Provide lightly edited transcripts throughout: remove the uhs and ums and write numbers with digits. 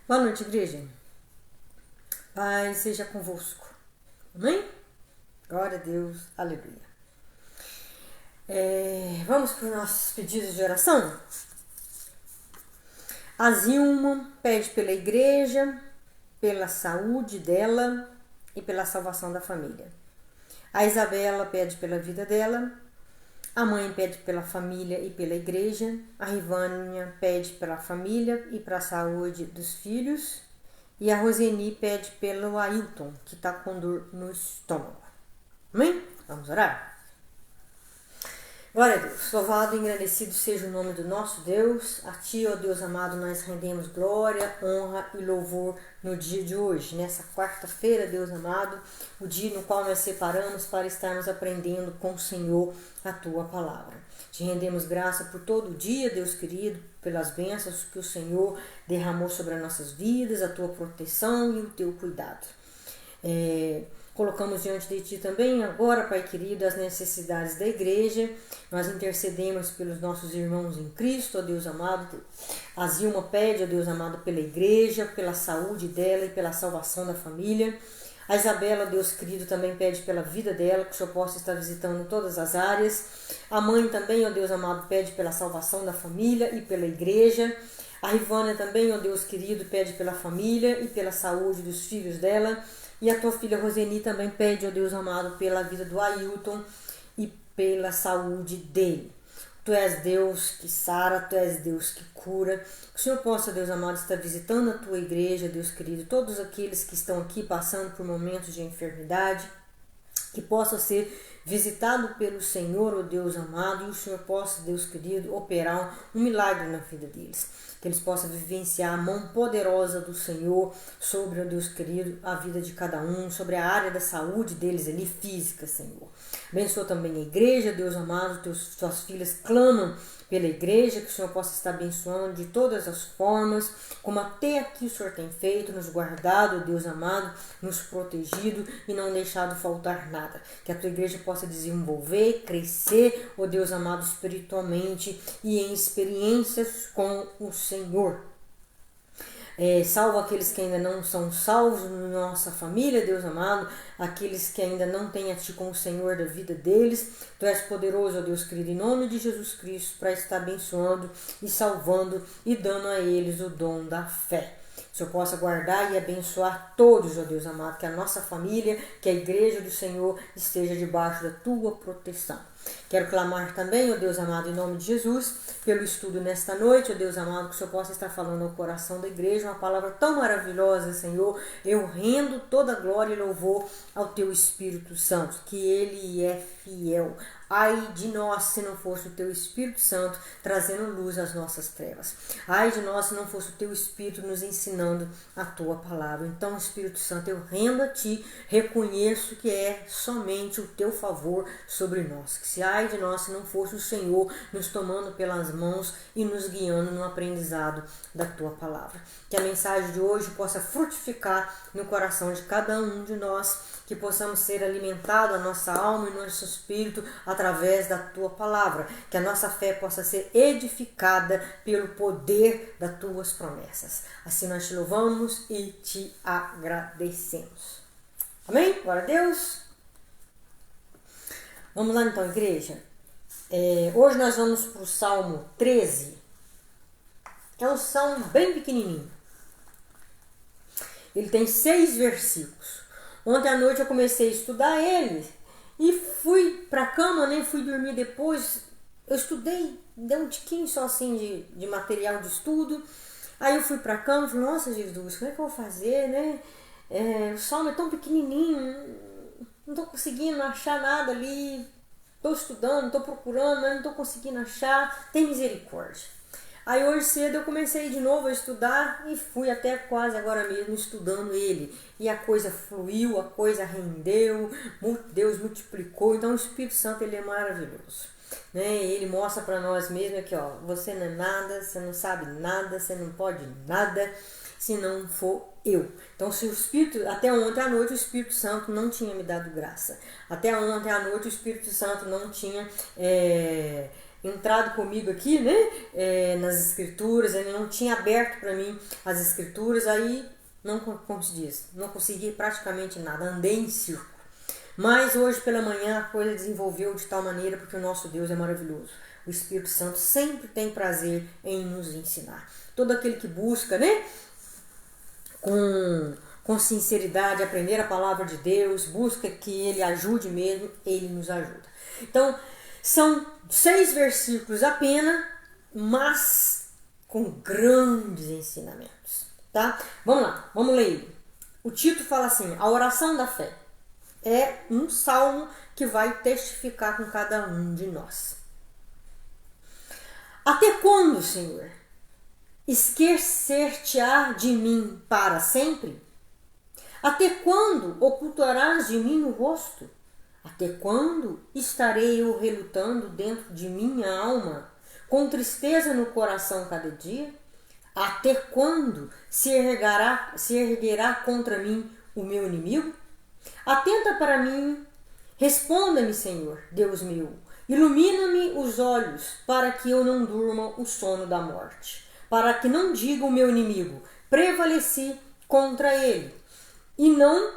Boa noite, igreja. Paz seja convosco. Amém? Glória a Deus. Aleluia. Vamos para os nossos pedidos de oração? A Zilma pede pela igreja, pela saúde dela e pela salvação da família. A Isabela pede pela vida dela. A mãe pede pela família e pela igreja. A Rivânia pede pela família e para a saúde dos filhos. E a Roseni pede pelo Ailton, que está com dor no estômago. Amém? Vamos orar? Glória a Deus. Louvado e engrandecido seja o nome do nosso Deus. A Ti, ó Deus amado, nós rendemos glória, honra e louvor no dia de hoje. Nessa quarta-feira, Deus amado, o dia no qual nós separamos para estarmos aprendendo com o Senhor a Tua palavra. Te rendemos graça por todo o dia, Deus querido, pelas bênçãos que o Senhor derramou sobre as nossas vidas, a Tua proteção e o Teu cuidado. Colocamos diante de Ti também agora, Pai querido, as necessidades da igreja. Nós intercedemos pelos nossos irmãos em Cristo, ó Deus amado. A Zilma pede, ó Deus amado, pela igreja, pela saúde dela e pela salvação da família. A Isabela, Deus querido, também pede pela vida dela, que o Senhor possa estar visitando todas as áreas. A mãe também, ó Deus amado, pede pela salvação da família e pela igreja. A Rivânia também, ó Deus querido, pede pela família e pela saúde dos filhos dela. E a tua filha Roseni também pede, ó Deus amado, pela vida do Ailton e pela saúde dele. Tu és Deus que sara, Tu és Deus que cura. Que o Senhor possa, Deus amado, estar visitando a tua igreja, Deus querido, todos aqueles que estão aqui passando por momentos de enfermidade, que possa ser visitado pelo Senhor, ó Deus amado, e o Senhor possa, Deus querido, operar um milagre na vida deles. Que eles possam vivenciar a mão poderosa do Senhor sobre, ó Deus querido, a vida de cada um, sobre a área da saúde deles ali, física, Senhor. Abençoa também a igreja, Deus amado, tuas filhas clamam pela igreja, que o Senhor possa estar abençoando de todas as formas, como até aqui o Senhor tem feito, nos guardado, Deus amado, nos protegido e não deixado faltar nada. Que a tua igreja possa desenvolver, crescer, ó Deus amado, espiritualmente e em experiências com o Senhor. Salva aqueles que ainda não são salvos na nossa família, Deus amado, aqueles que ainda não têm a Ti como Senhor da vida deles. Tu és poderoso, ó Deus querido, em nome de Jesus Cristo, para estar abençoando e salvando e dando a eles o dom da fé. Que o Senhor possa guardar e abençoar todos, ó Deus amado, que a nossa família, que a igreja do Senhor esteja debaixo da Tua proteção. Quero clamar também, ó Deus amado, em nome de Jesus, pelo estudo nesta noite, ó Deus amado, que o Senhor possa estar falando ao coração da igreja, uma palavra tão maravilhosa, Senhor. Eu rendo toda glória e louvor ao Teu Espírito Santo, que Ele é fiel. Ai de nós se não fosse o Teu Espírito Santo trazendo luz às nossas trevas. Ai de nós se não fosse o Teu Espírito nos ensinando a Tua palavra. Então, Espírito Santo, eu rendo a Ti, reconheço que é somente o Teu favor sobre nós. Que se ai de nós se não fosse o Senhor nos tomando pelas mãos e nos guiando no aprendizado da Tua palavra. Que a mensagem de hoje possa frutificar no coração de cada um de nós, que possamos ser alimentados, a nossa alma e nosso espírito, através da Tua palavra. Que a nossa fé possa ser edificada pelo poder das Tuas promessas. Assim nós Te louvamos e Te agradecemos. Amém? Glória a Deus. Vamos lá então, igreja. Hoje nós vamos para o Salmo 13. É um salmo bem pequenininho. Ele tem 6 versículos. Ontem à noite eu comecei a estudar ele e fui para a cama, nem fui dormir depois. Eu estudei, dei um tiquinho só assim de material de estudo. Aí eu fui para a cama e falei, nossa Jesus, como é que eu vou fazer, né? O salmo é tão pequenininho, não estou conseguindo achar nada ali. Estou estudando, estou procurando, mas não estou conseguindo achar. Tem misericórdia. Aí hoje cedo eu comecei de novo a estudar e fui até quase agora mesmo estudando ele. E a coisa fluiu, a coisa rendeu, Deus multiplicou. Então o Espírito Santo, ele é maravilhoso. Ele mostra para nós mesmo aqui, ó, você não é nada, você não sabe nada, você não pode nada se não for eu. Então, se o Espírito, até ontem à noite o Espírito Santo não tinha me dado graça. Até ontem à noite o Espírito Santo não tinha entrado comigo aqui, né, nas escrituras, ele não tinha aberto para mim as escrituras, aí não, como se diz, não consegui praticamente nada, andei em círculo. Mas hoje pela manhã a coisa desenvolveu de tal maneira porque o nosso Deus é maravilhoso. O Espírito Santo sempre tem prazer em nos ensinar. Todo aquele que busca, né, com sinceridade, aprender a palavra de Deus, busca que Ele ajude mesmo, Ele nos ajuda. Então, são 6 versículos apenas, mas com grandes ensinamentos, tá? Vamos lá, vamos ler. O título fala assim, a oração da fé. É um salmo que vai testificar com cada um de nós. Até quando, Senhor, esquecer-te-á de mim para sempre? Até quando ocultarás de mim o rosto? Até quando estarei eu relutando dentro de minha alma, com tristeza no coração cada dia? Até quando se erguerá contra mim o meu inimigo? Atenta para mim, responda-me, Senhor, Deus meu. Ilumina-me os olhos, para que eu não durma o sono da morte. Para que não diga o meu inimigo, prevaleci contra ele. E não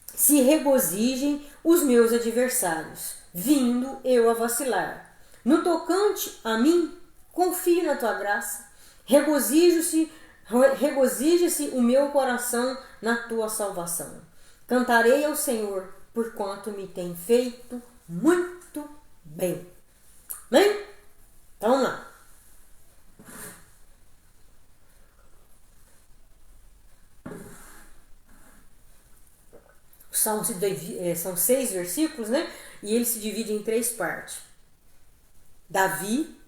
se regozijem os meus adversários, vindo eu a vacilar. No tocante a mim, confio na tua graça. Regozije-se o meu coração na tua salvação. Cantarei ao Senhor, porquanto me tem feito muito bem. Amém? Então vamos lá. O Salmo são 6 versículos, né? E ele se divide em 3 partes. Davi,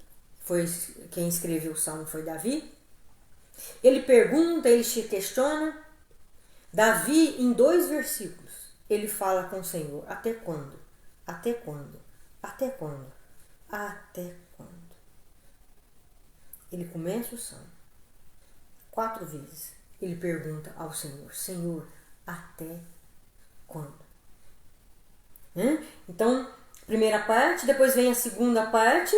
foi quem escreveu o Salmo foi Davi. Ele pergunta, ele se questiona. Davi, em 2 versículos, ele fala com o Senhor. Até quando? Até quando? Até quando? Até quando? Ele começa o Salmo 4 vezes. Ele pergunta ao Senhor, Senhor, até quando? Então, primeira parte, depois vem a segunda parte.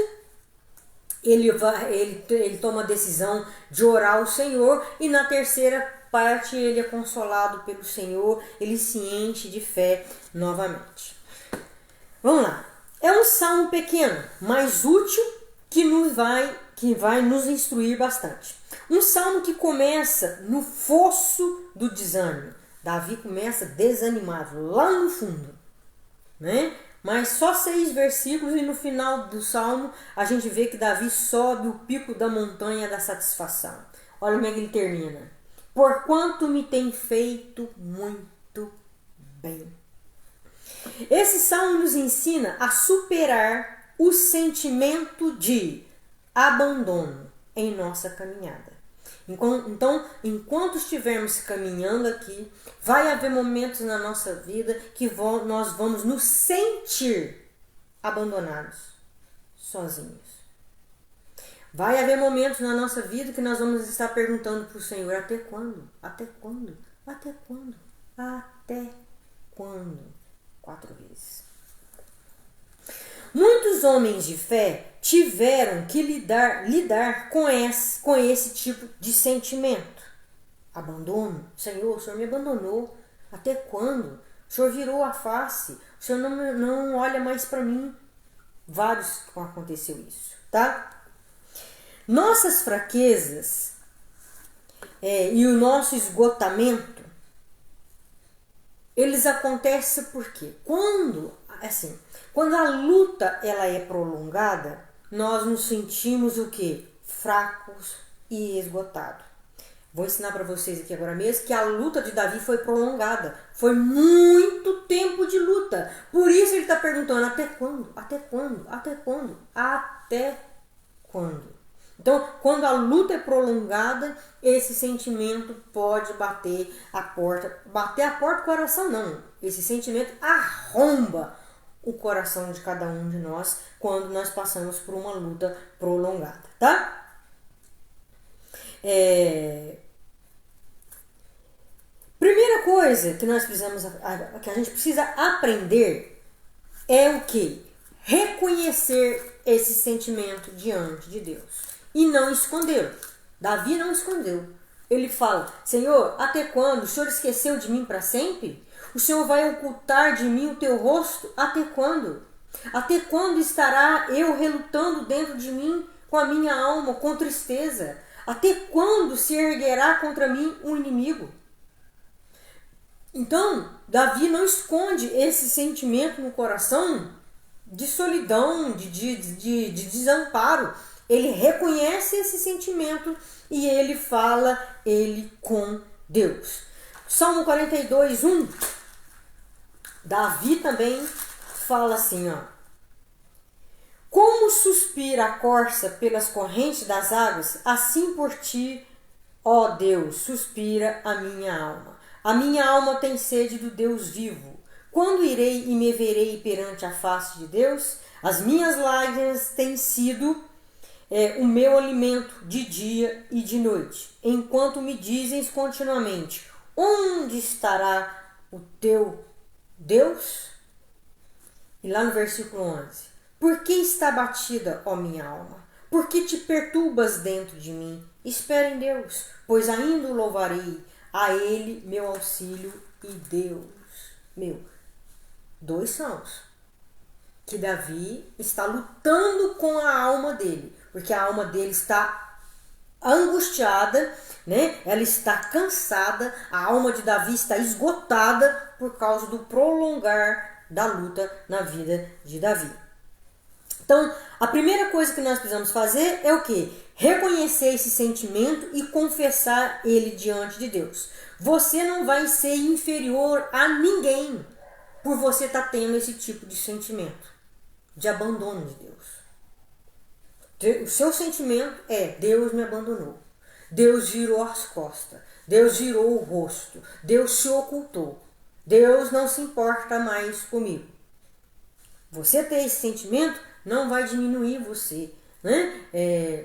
Ele toma a decisão de orar ao Senhor, e na terceira parte ele é consolado pelo Senhor, ele se enche de fé novamente. Vamos lá. É um salmo pequeno, mas útil, que vai nos instruir bastante. Um salmo que começa no fosso do desânimo. Davi começa desanimado, lá no fundo, né? Mas só 6 versículos, e no final do salmo a gente vê que Davi sobe o pico da montanha da satisfação. Olha como é que ele termina. Porquanto me tem feito muito bem. Esse salmo nos ensina a superar o sentimento de abandono em nossa caminhada. Então, enquanto estivermos caminhando aqui, vai haver momentos na nossa vida que nós vamos nos sentir abandonados, sozinhos. Vai haver momentos na nossa vida que nós vamos estar perguntando para o Senhor, até quando? Até quando? Até quando? Até quando? 4 vezes. Muitos homens de fé tiveram que lidar com esse tipo de sentimento. Abandono. Senhor, o Senhor me abandonou. Até quando? O Senhor virou a face. O Senhor não olha mais para mim. Vários aconteceu isso, tá? Nossas fraquezas e o nosso esgotamento, eles acontecem porque quando a luta ela é prolongada, nós nos sentimos o quê? Fracos e esgotados. Vou ensinar para vocês aqui agora mesmo que a luta de Davi foi prolongada. Foi muito tempo de luta. Por isso ele está perguntando, até quando? Até quando? Até quando? Até quando? Então, quando a luta é prolongada, esse sentimento pode bater a porta. Bater a porta do coração, não. Esse sentimento arromba o coração de cada um de nós quando nós passamos por uma luta prolongada, tá? Primeira coisa que que a gente precisa aprender é o que? Reconhecer esse sentimento diante de Deus. E não escondeu. Davi não escondeu. Ele fala: Senhor, até quando? O Senhor esqueceu de mim para sempre? O Senhor vai ocultar de mim o teu rosto? Até quando? Até quando estará eu relutando dentro de mim com a minha alma, com tristeza? Até quando se erguerá contra mim um inimigo? Então, Davi não esconde esse sentimento no coração de solidão, de desamparo. Ele reconhece esse sentimento e ele fala ele com Deus. Salmo 42, 1. Davi também fala assim, ó. Como suspira a corça pelas correntes das águas, assim por ti, ó Deus, suspira a minha alma. A minha alma tem sede do Deus vivo. Quando irei e me verei perante a face de Deus? As minhas lágrimas têm sido o meu alimento de dia e de noite, enquanto me dizem continuamente: onde estará o teu Deus? E lá no versículo 11: por que está batida, ó minha alma? Por que te perturbas dentro de mim? Espera em Deus, pois ainda o louvarei, a Ele meu auxílio e Deus meu. 2 salmos que Davi está lutando com a alma dele, porque a alma dele está angustiada, né? Ela está cansada, a alma de Davi está esgotada por causa do prolongar da luta na vida de Davi. Então, a primeira coisa que nós precisamos fazer é o quê? Reconhecer esse sentimento e confessar ele diante de Deus. Você não vai ser inferior a ninguém por você estar tendo esse tipo de sentimento de abandono de Deus. O seu sentimento é: Deus me abandonou, Deus virou as costas, Deus virou o rosto, Deus se ocultou, Deus não se importa mais comigo. Você ter esse sentimento não vai diminuir você, né?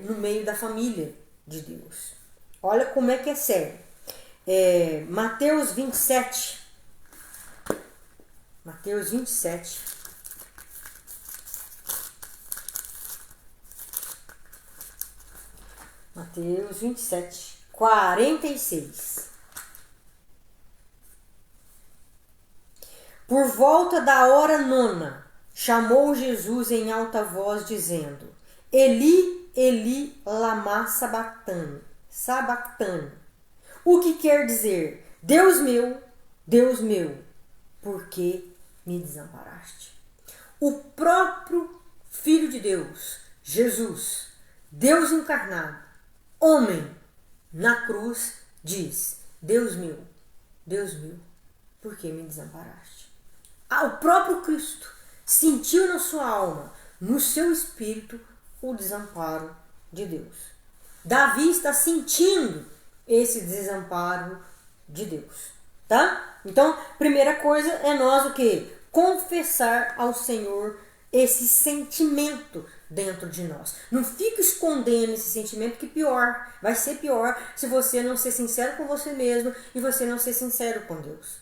No meio da família de Deus. Olha como é que é sério. Mateus 27. Mateus 27. Mateus 27, 46. Por volta da hora 9, chamou Jesus em alta voz, dizendo: Eli, Eli, lama sabachthani. Sabachthani. O que quer dizer: Deus meu, por que me desamparaste? O próprio Filho de Deus, Jesus, Deus encarnado, homem, na cruz, diz: Deus meu, por que me desamparaste? O próprio Cristo sentiu na sua alma, no seu espírito, o desamparo de Deus. Davi está sentindo esse desamparo de Deus, tá? Então, primeira coisa é nós o quê? Confessar ao Senhor esse sentimento dentro de nós. Não fique escondendo esse sentimento, que pior, vai ser pior se você não ser sincero com você mesmo e você não ser sincero com Deus.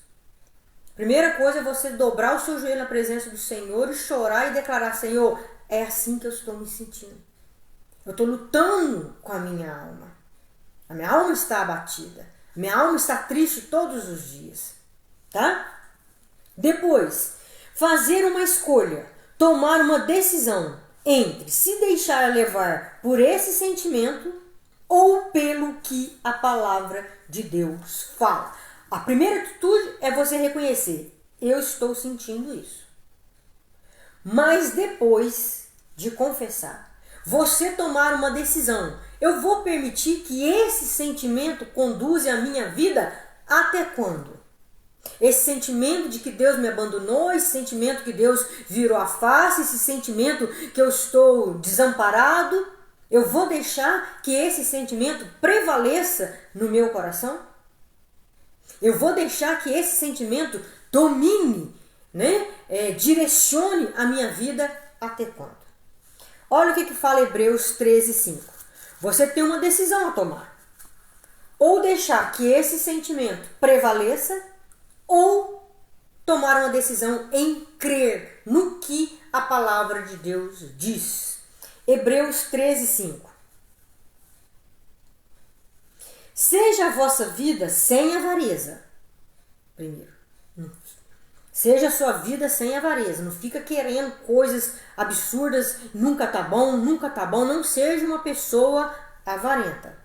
Primeira coisa é você dobrar o seu joelho na presença do Senhor e chorar e declarar: Senhor, é assim que eu estou me sentindo. Eu estou lutando com a minha alma. A minha alma está abatida. A minha alma está triste todos os dias. Tá? Depois, fazer uma escolha, tomar uma decisão entre se deixar levar por esse sentimento ou pelo que a palavra de Deus fala. A primeira atitude é você reconhecer: eu estou sentindo isso. Mas depois de confessar, você tomar uma decisão: eu vou permitir que esse sentimento conduza a minha vida até quando? Esse sentimento de que Deus me abandonou, esse sentimento que Deus virou a face, esse sentimento que eu estou desamparado, eu vou deixar que esse sentimento prevaleça no meu coração? Eu vou deixar que esse sentimento domine, né? Direcione a minha vida até quando? Olha o que fala Hebreus 13:5. Você tem uma decisão a tomar. Ou deixar que esse sentimento prevaleça, ou tomar uma decisão em crer no que a palavra de Deus diz. Hebreus 13:5. Seja a vossa vida sem avareza. Primeiro. Seja a sua vida sem avareza. Não fica querendo coisas absurdas. Nunca tá bom, nunca tá bom. Não seja uma pessoa avarenta.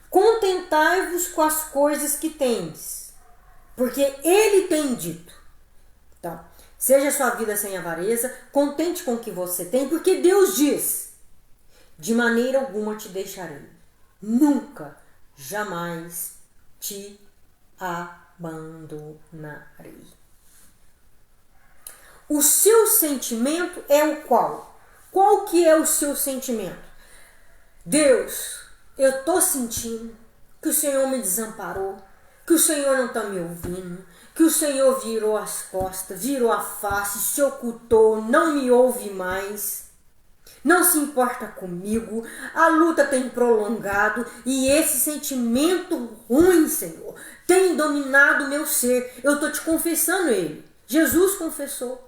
Contentai-vos com as coisas que tendes, porque Ele tem dito. Então, seja a sua vida sem avareza, contente com o que você tem, porque Deus diz: de maneira alguma te deixarei, nunca, jamais te abandonarei. O seu sentimento é o qual? Qual que é o seu sentimento? Deus, eu estou sentindo que o Senhor me desamparou, que o Senhor não está me ouvindo, que o Senhor virou as costas, virou a face, se ocultou, não me ouve mais, não se importa comigo, a luta tem prolongado e esse sentimento ruim, Senhor, tem dominado o meu ser. Eu estou te confessando ele. Jesus confessou.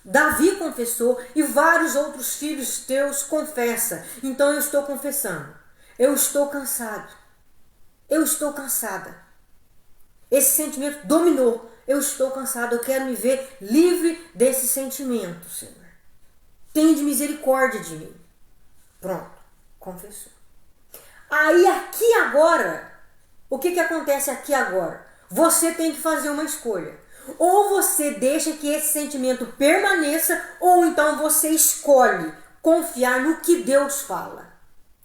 Davi confessou e vários outros filhos teus confessam. Então eu estou confessando. Eu estou cansado. Eu estou cansada. Esse sentimento dominou. Eu estou cansado. Eu quero me ver livre desse sentimento, Senhor. Tende misericórdia de mim. Pronto. Confessou. Aí aqui agora, o que acontece aqui agora? Você tem que fazer uma escolha. Ou você deixa que esse sentimento permaneça, ou então você escolhe confiar no que Deus fala.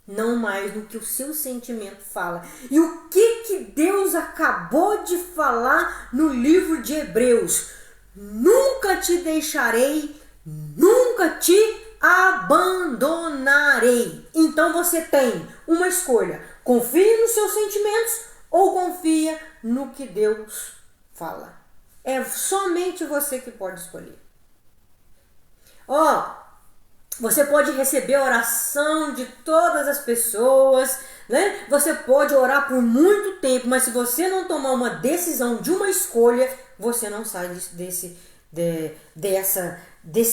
Não mais no que o seu sentimento fala. E o que Deus acabou de falar no livro de Hebreus? Nunca te deixarei, nunca te abandonarei. Então você tem uma escolha. Confia nos seus sentimentos ou confia no que Deus fala. É somente você que pode escolher. Você pode receber a oração de todas as pessoas, né? Você pode orar por muito tempo, mas se você não tomar uma decisão de uma escolha, você não sai desse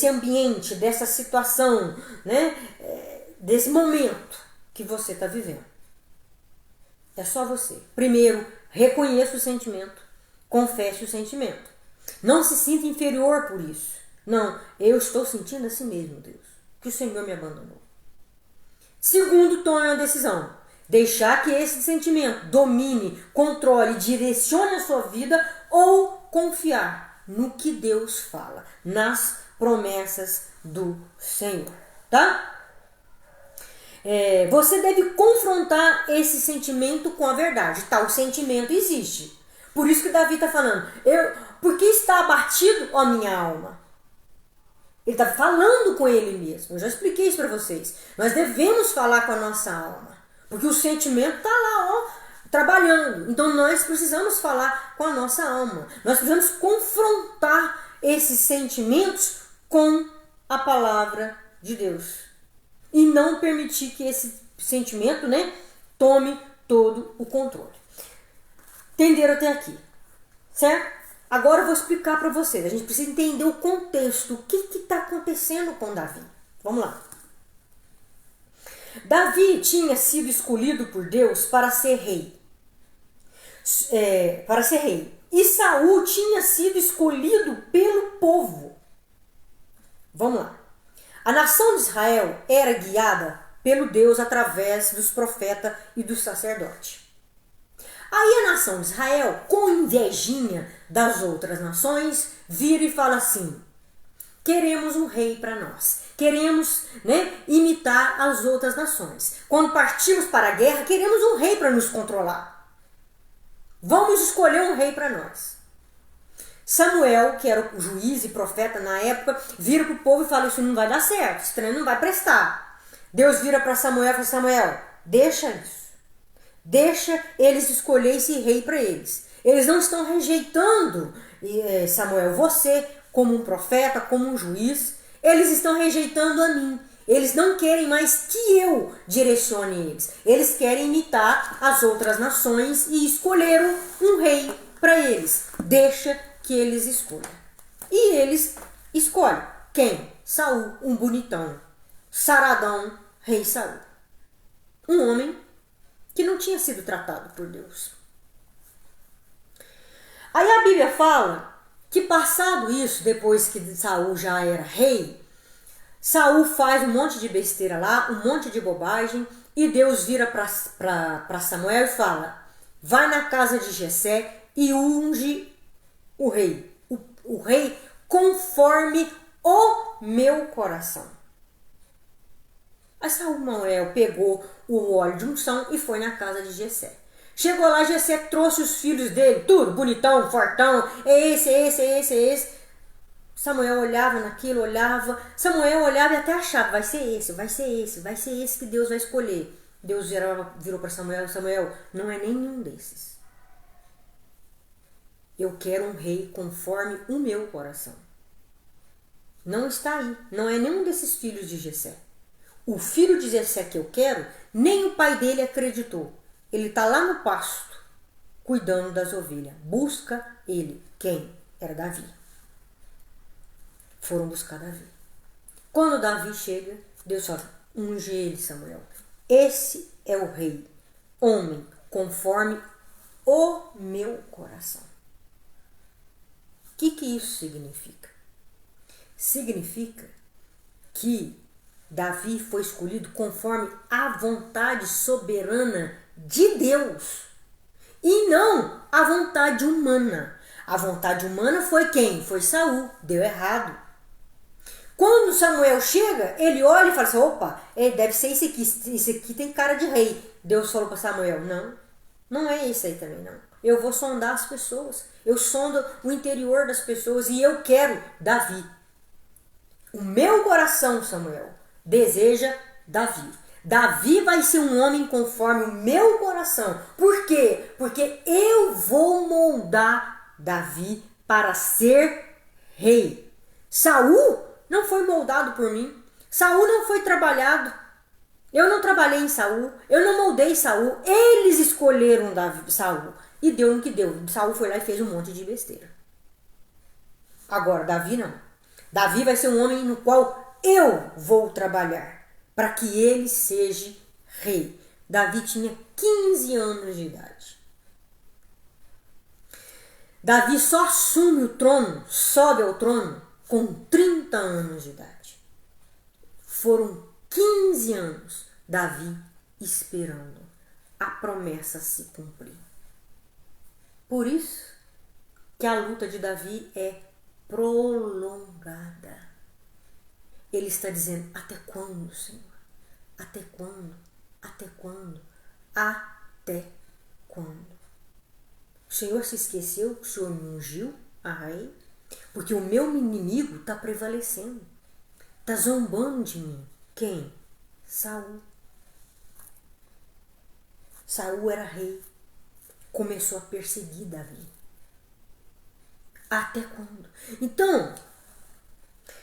ambiente, dessa situação, né? Desse momento que você está vivendo. É só você. Primeiro, reconheça o sentimento, confesse o sentimento. Não se sinta inferior por isso. Não, eu estou sentindo assim mesmo, Deus, que o Senhor me abandonou. Segundo, tome uma decisão. Deixar que esse sentimento domine, controle, direcione a sua vida ou confiar no que Deus fala, nas promessas do Senhor, tá? Você deve confrontar esse sentimento com a verdade. Tal sentimento existe. Por isso que Davi está falando, por que está abatido, ó minha alma? Ele está falando com ele mesmo. Eu já expliquei isso para vocês. Nós devemos falar com a nossa alma. Porque o sentimento está lá, trabalhando. Então nós precisamos falar com a nossa alma. Nós precisamos confrontar esses sentimentos com a palavra de Deus. E não permitir que esse sentimento, né, tome todo o controle. Entenderam até aqui? Certo? Agora eu vou explicar para vocês. A gente precisa entender o contexto. O que está acontecendo com Davi? Vamos lá. Davi tinha sido escolhido por Deus para ser rei. E Saul tinha sido escolhido pelo povo. Vamos lá. A nação de Israel era guiada pelo Deus através dos profetas e dos sacerdotes. Aí a nação de Israel, com invejinha das outras nações, vira e fala assim: queremos um rei para nós. Queremos, né, imitar as outras nações. Quando partimos para a guerra, queremos um rei para nos controlar. Vamos escolher um rei para nós. Samuel, que era o juiz e profeta na época, vira para o povo e fala: isso não vai dar certo, esse trem não vai prestar. Deus vira para Samuel e fala: Samuel, deixa isso. Deixa eles escolherem esse rei para eles. Eles não estão rejeitando, Samuel, você como um profeta, como um juiz. Eles estão rejeitando a mim. Eles não querem mais que eu direcione eles. Eles querem imitar as outras nações e escolheram um rei para eles. Deixa que eles escolham. E eles escolhem. Quem? Saul, um bonitão. saradão, rei Saul. Um homem que não tinha sido tratado por Deus. Aí a Bíblia fala que passado isso, depois que Saul já era rei, Saul faz um monte de besteira lá, um monte de bobagem, e Deus vira para Samuel e fala: vai na casa de Jessé e unge o rei. O rei conforme o meu coração. Aí Samuel pegou o óleo de unção e foi na casa de Jessé. Chegou lá, Jessé trouxe os filhos dele, tudo bonitão, fortão, é esse, é esse, é esse, é esse. Samuel olhava naquilo, Samuel olhava e até achava, vai ser esse, vai ser esse, vai ser esse que Deus vai escolher. Deus virou para Samuel, Samuel, não é nenhum desses. Eu quero um rei conforme o meu coração. Não está aí, não é nenhum desses filhos de Jessé. O filho de Jessé que eu quero, nem o pai dele acreditou. Ele está lá no pasto, cuidando das ovelhas. Busca ele. Quem? Era Davi. Foram buscar Davi. Quando Davi chega, Deus fala: unge ele, Samuel. Esse é o rei, homem conforme o meu coração. O que isso significa? Significa que Davi foi escolhido conforme a vontade soberana de Deus e não a vontade humana. A vontade humana foi quem? Foi Saul. Deu errado. Quando Samuel chega, ele olha e fala assim: opa, deve ser esse aqui tem cara de rei. Deus falou para Samuel: não é esse aí também não. Eu vou sondar as pessoas. Eu sondo o interior das pessoas e eu quero Davi. O meu coração, Samuel, deseja Davi. Davi vai ser um homem conforme o meu coração. Por quê? Porque eu vou moldar Davi para ser rei. Saul não foi moldado por mim. Saul não foi trabalhado. Eu não trabalhei em Saul. Eu não moldei Saul. Eles escolheram Saul. E deu no que deu. Saul foi lá e fez um monte de besteira. Agora, Davi não. Davi vai ser um homem no qual eu vou trabalhar para que ele seja rei. Davi tinha 15 anos de idade. Davi só assume o trono, sobe ao trono, com 30 anos de idade. Foram 15 anos Davi esperando a promessa se cumprir. Por isso que a luta de Davi é prolongada. Ele está dizendo: até quando, Senhor? Até quando? Até quando? Até quando? O Senhor se esqueceu que o Senhor me ungiu a rei? Porque o meu inimigo está prevalecendo. Está zombando de mim. Quem? Saul. Saul era rei. Começou a perseguir Davi. Até quando? Então,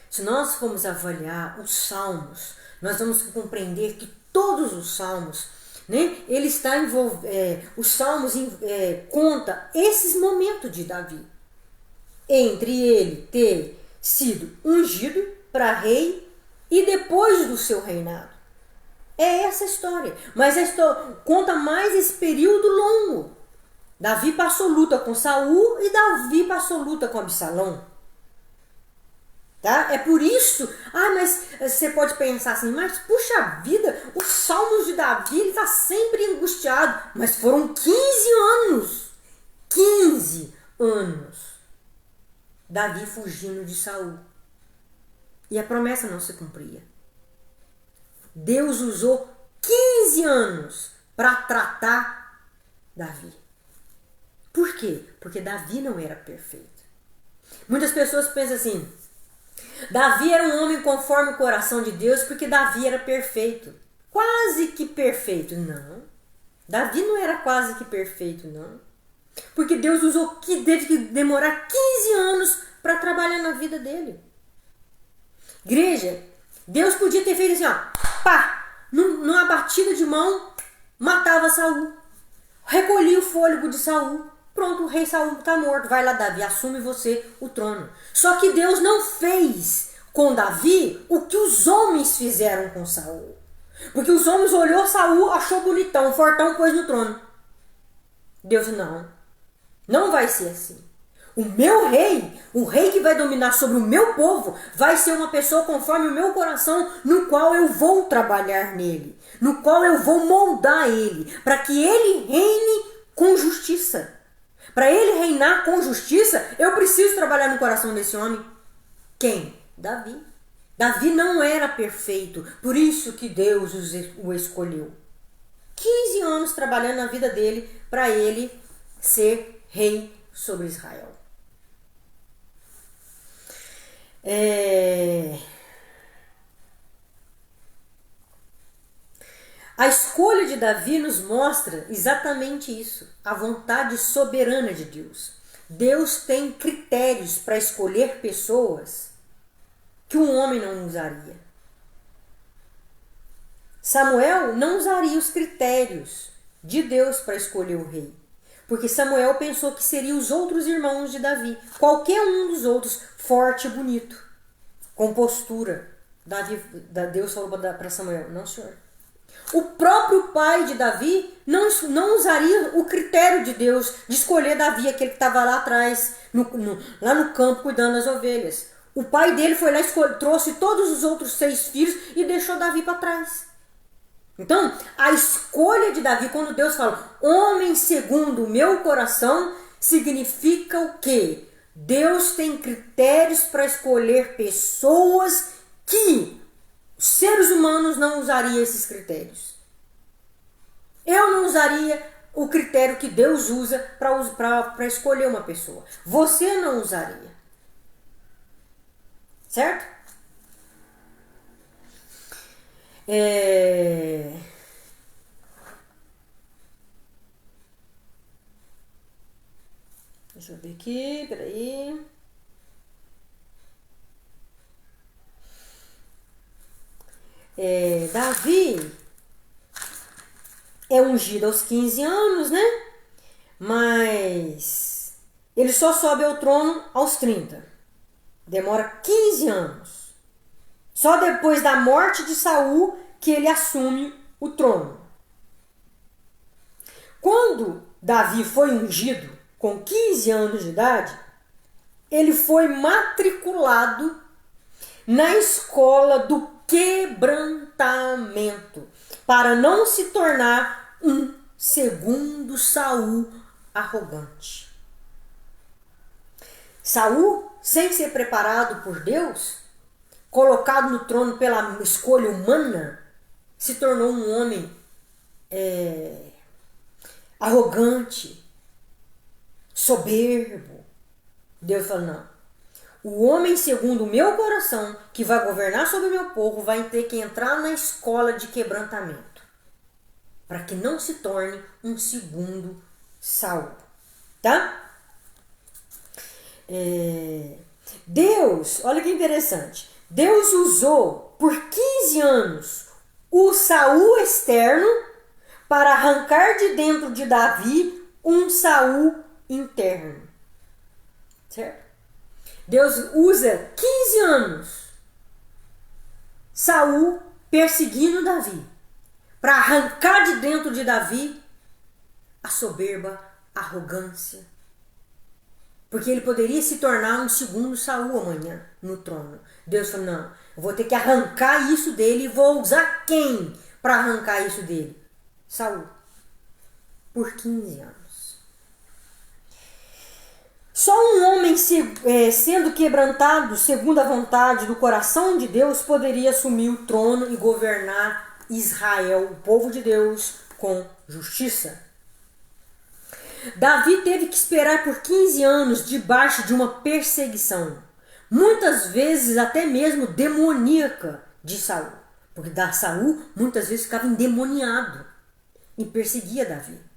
se nós formos avaliar os salmos, nós vamos compreender que todos os salmos, né, ele está os salmos conta esses momentos de Davi. Entre ele ter sido ungido para rei e depois do seu reinado. É essa a história. Mas a história conta mais esse período longo. Davi passou luta com Saul e Davi passou luta com Absalão. Tá? É por isso, mas você pode pensar assim, mas puxa vida, os salmos de Davi, ele está sempre angustiado. Mas foram 15 anos. 15 anos. Davi fugindo de Saul. E a promessa não se cumpria. Deus usou 15 anos para tratar Davi. Por quê? Porque Davi não era perfeito. Muitas pessoas pensam assim: Davi era um homem conforme o coração de Deus porque Davi era perfeito. Quase que perfeito. Não. Davi não era quase que perfeito, não. Porque Deus usou que teve que demorar 15 anos para trabalhar na vida dele. Igreja, Deus podia ter feito assim, numa batida de mão, matava Saul. Recolhia o fôlego de Saul. Pronto, o rei Saul está morto. Vai lá, Davi, assume você o trono. Só que Deus não fez com Davi o que os homens fizeram com Saul. Porque os homens olhou Saul, achou bonitão, fortão, pôs no trono. Deus, não vai ser assim. O meu rei, o rei que vai dominar sobre o meu povo, vai ser uma pessoa conforme o meu coração, no qual eu vou trabalhar nele, no qual eu vou moldar ele, para que ele reine com justiça. Para ele reinar com justiça, eu preciso trabalhar no coração desse homem. Quem? Davi. Davi não era perfeito, por isso que Deus o escolheu. 15 anos trabalhando na vida dele para ele ser rei sobre Israel. A escolha de Davi nos mostra exatamente isso, a vontade soberana de Deus. Deus tem critérios para escolher pessoas que um homem não usaria. Samuel não usaria os critérios de Deus para escolher o rei, porque Samuel pensou que seriam os outros irmãos de Davi, qualquer um dos outros, forte e bonito, com postura. Deus falou para Samuel, não, senhor. O próprio pai de Davi não usaria o critério de Deus de escolher Davi, aquele que estava lá atrás, lá no campo, cuidando das ovelhas. O pai dele foi lá, trouxe todos os outros 6 filhos e deixou Davi para trás. Então, a escolha de Davi, quando Deus fala, homem segundo o meu coração, significa o quê? Deus tem critérios para escolher pessoas que os seres humanos não usariam esses critérios. Eu não usaria o critério que Deus usa para escolher uma pessoa. Você não usaria. Certo? Deixa eu ver aqui, peraí. Davi é ungido aos 15 anos, né? Mas ele só sobe ao trono aos 30. Demora 15 anos. Só depois da morte de Saul que ele assume o trono. Quando Davi foi ungido com 15 anos de idade, ele foi matriculado na escola do quebrantamento, para não se tornar um segundo Saul arrogante. Saul, sem ser preparado por Deus, colocado no trono pela escolha humana, se tornou um homem arrogante, soberbo. Deus falou, não. O homem segundo o meu coração, que vai governar sobre o meu povo, vai ter que entrar na escola de quebrantamento, para que não se torne um segundo Saul. Tá? Deus, olha que interessante. Deus usou por 15 anos o Saul externo para arrancar de dentro de Davi um Saul interno. Certo? Deus usa 15 anos Saul perseguindo Davi para arrancar de dentro de Davi a soberba, a arrogância. Porque ele poderia se tornar um segundo Saul amanhã no trono. Deus falou, não, eu vou ter que arrancar isso dele e vou usar quem para arrancar isso dele? Saul. Por 15 anos. Só um homem sendo quebrantado segundo a vontade do coração de Deus poderia assumir o trono e governar Israel, o povo de Deus, com justiça. Davi teve que esperar por 15 anos debaixo de uma perseguição, muitas vezes até mesmo demoníaca de Saul, porque Saul muitas vezes ficava endemoniado e perseguia Davi.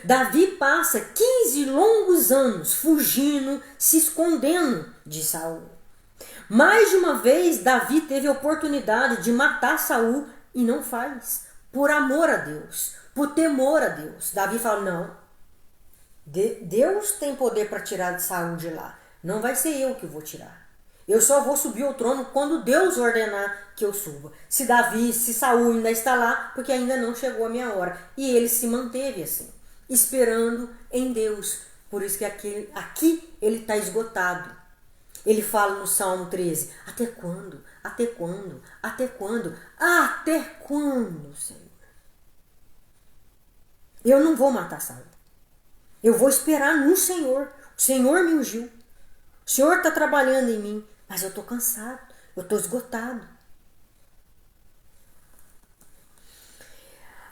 Davi passa 15 longos anos fugindo, se escondendo de Saul. Mais de uma vez, Davi teve a oportunidade de matar Saul e não faz, por amor a Deus, por temor a Deus. Davi fala, não, Deus tem poder para tirar Saul de lá, não vai ser eu que vou tirar. Eu só vou subir ao trono quando Deus ordenar que eu suba. Se Saul ainda está lá, porque ainda não chegou a minha hora. E ele se manteve assim, esperando em Deus. Por isso que aqui ele está esgotado. Ele fala no Salmo 13, até quando? Até quando? Até quando? Até quando, Senhor? Eu não vou matar Saul. Eu vou esperar no Senhor. O Senhor me ungiu. O Senhor está trabalhando em mim. Mas eu estou cansado. Eu estou esgotado.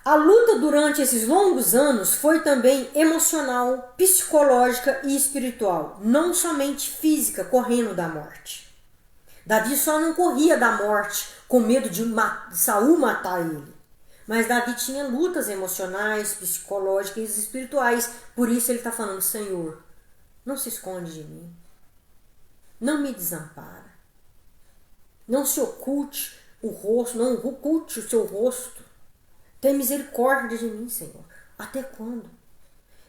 A luta durante esses longos anos foi também emocional, psicológica e espiritual. Não somente física, correndo da morte. Davi só não corria da morte com medo de Saul matar ele. Mas Davi tinha lutas emocionais, psicológicas e espirituais. Por isso ele está falando, Senhor, não se esconde de mim. Não me desampara. Não se oculte o rosto, não oculte o seu rosto. Tem misericórdia de mim, Senhor. Até quando?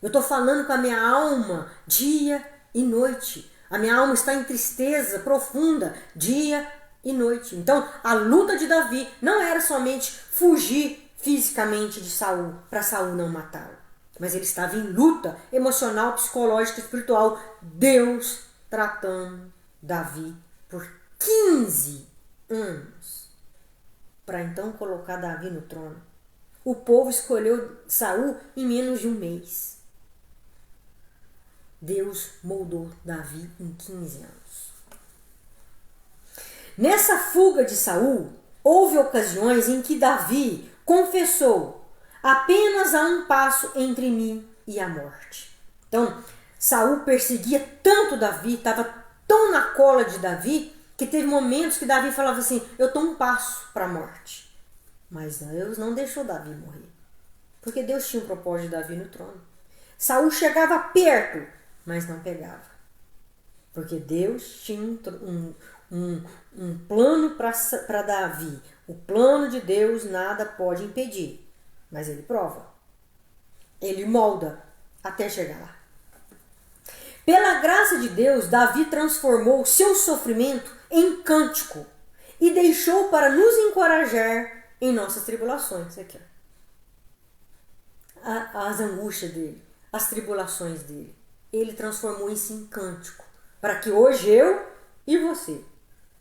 Eu estou falando com a minha alma dia e noite. A minha alma está em tristeza profunda dia e noite. Então, a luta de Davi não era somente fugir fisicamente de Saul, para Saul não matá-lo. Mas ele estava em luta emocional, psicológica e espiritual. Deus tratando Davi por 15 anos. Para então colocar Davi no trono. O povo escolheu Saul em menos de um mês. Deus moldou Davi em 15 anos. Nessa fuga de Saul, houve ocasiões em que Davi confessou: apenas há um passo entre mim e a morte. Então, Saul perseguia tanto Davi, estava tão na cola de Davi, que teve momentos que Davi falava assim: eu estou um passo para a morte. Mas Deus não deixou Davi morrer. Porque Deus tinha um propósito de Davi no trono. Saul chegava perto, mas não pegava. Porque Deus tinha um plano para Davi. O plano de Deus nada pode impedir. Mas ele prova. Ele molda até chegar lá. Pela graça de Deus, Davi transformou seu sofrimento em cântico. E deixou para nos encorajar em nossas tribulações. Aqui, ó. As angústias dele, as tribulações dele. Ele transformou isso em cântico. Para que hoje eu e você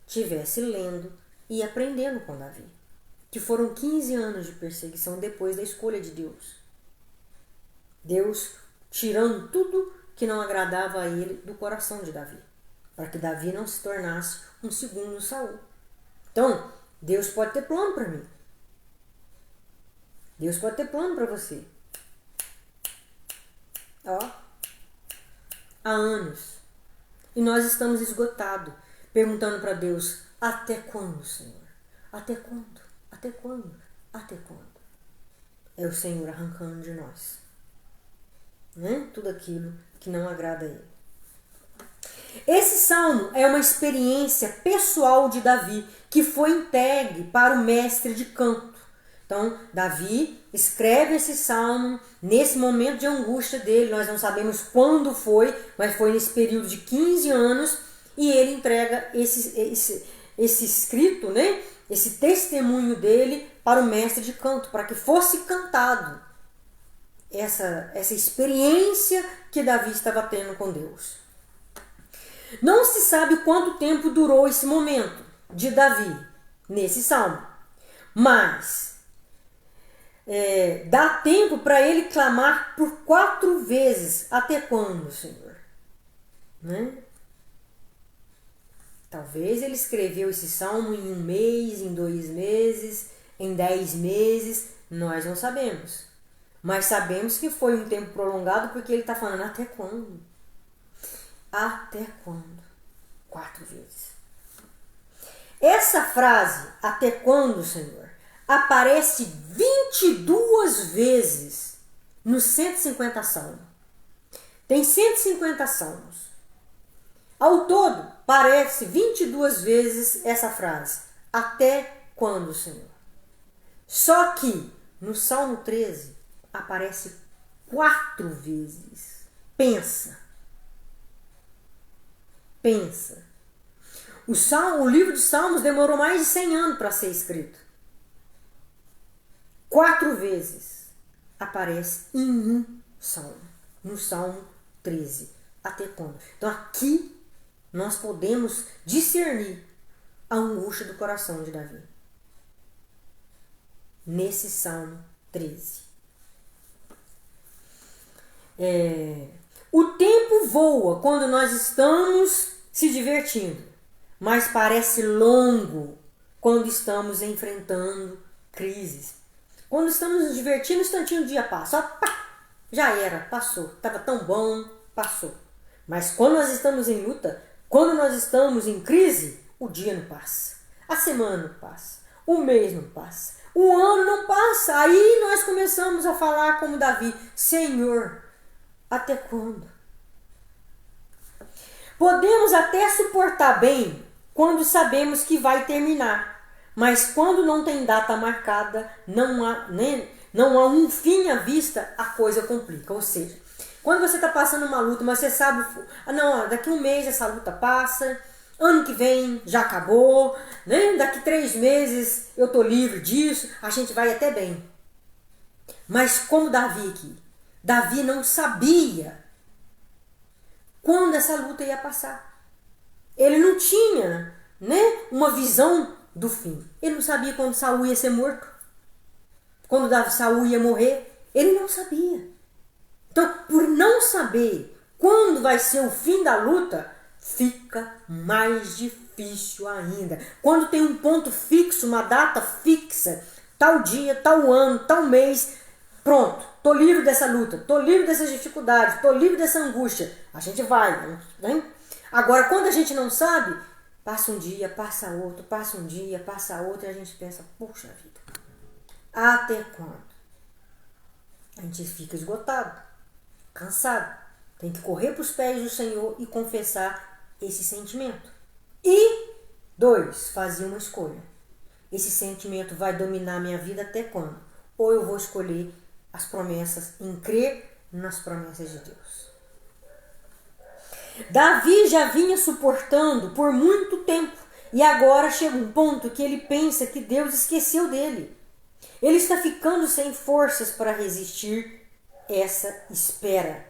estivesse lendo e aprendendo com Davi. Que foram 15 anos de perseguição depois da escolha de Deus. Deus tirando tudo que não agradava a ele do coração de Davi. Para que Davi não se tornasse um segundo Saul. Então, Deus pode ter plano para mim. Deus pode ter plano para você. Ó, há anos. E nós estamos esgotados, perguntando para Deus, até quando, Senhor? Até quando? Até quando? Até quando? É o Senhor arrancando de nós, né? Tudo aquilo que não agrada a Ele. Esse salmo é uma experiência pessoal de Davi, que foi entregue para o mestre de canto. Então, Davi escreve esse salmo nesse momento de angústia dele. Nós não sabemos quando foi, mas foi nesse período de 15 anos. E ele entrega esse escrito, né? Esse testemunho dele para o mestre de canto, para que fosse cantado essa experiência que Davi estava tendo com Deus. Não se sabe quanto tempo durou esse momento de Davi nesse salmo, mas dá tempo para ele clamar por 4 vezes. Até quando, Senhor? Né? Talvez ele escreveu esse salmo em 1 mês, em 2 meses, em 10 meses. Nós não sabemos. Mas sabemos que foi um tempo prolongado, porque ele está falando até quando? Até quando? 4 vezes. Essa frase, até quando, Senhor, aparece 22 vezes nos 150 salmos. Tem 150 salmos. Ao todo, aparece 22 vezes essa frase. Até quando, Senhor? Só que no Salmo 13 aparece 4 vezes. Pensa. O livro de Salmos demorou mais de 100 anos para ser escrito. 4 vezes aparece em um salmo, no Salmo 13. Até quando? Então aqui nós podemos discernir a angústia do coração de Davi. Nesse Salmo 13. O tempo voa quando nós estamos se divertindo, mas parece longo quando estamos enfrentando crises. Quando estamos nos divertindo, um instantinho o dia passa. Pá, já era, passou. Estava tão bom, passou. Mas quando nós estamos em luta, quando nós estamos em crise, o dia não passa. A semana não passa. O mês não passa. O ano não passa. Aí nós começamos a falar como Davi: Senhor, até quando? Podemos até suportar bem quando sabemos que vai terminar. Mas quando não tem data marcada, não há um fim à vista, a coisa complica. Ou seja, quando você está passando uma luta, mas você sabe, daqui um mês essa luta passa, ano que vem já acabou, né? Daqui 3 meses eu estou livre disso, a gente vai até bem. Mas como Davi aqui, Davi não sabia quando essa luta ia passar. Ele não tinha, uma visão do fim. Ele não sabia quando Saul ia ser morto, quando Saul ia morrer. Ele não sabia. Então, por não saber quando vai ser o fim da luta, fica mais difícil ainda. Quando tem um ponto fixo, uma data fixa, tal dia, tal ano, tal mês, pronto, tô livre dessa luta, tô livre dessas dificuldades, tô livre dessa angústia. A gente vai, né? Agora, quando a gente não sabe, passa um dia, passa outro, passa um dia, passa outro, e a gente pensa: puxa vida, até quando? A gente fica esgotado, cansado. Tem que correr para os pés do Senhor e confessar esse sentimento. E 2, fazer uma escolha. Esse sentimento vai dominar minha vida até quando? Ou eu vou escolher as promessas, em crer nas promessas de Deus. Davi já vinha suportando por muito tempo e agora chega um ponto que ele pensa que Deus esqueceu dele. Ele está ficando sem forças para resistir essa espera.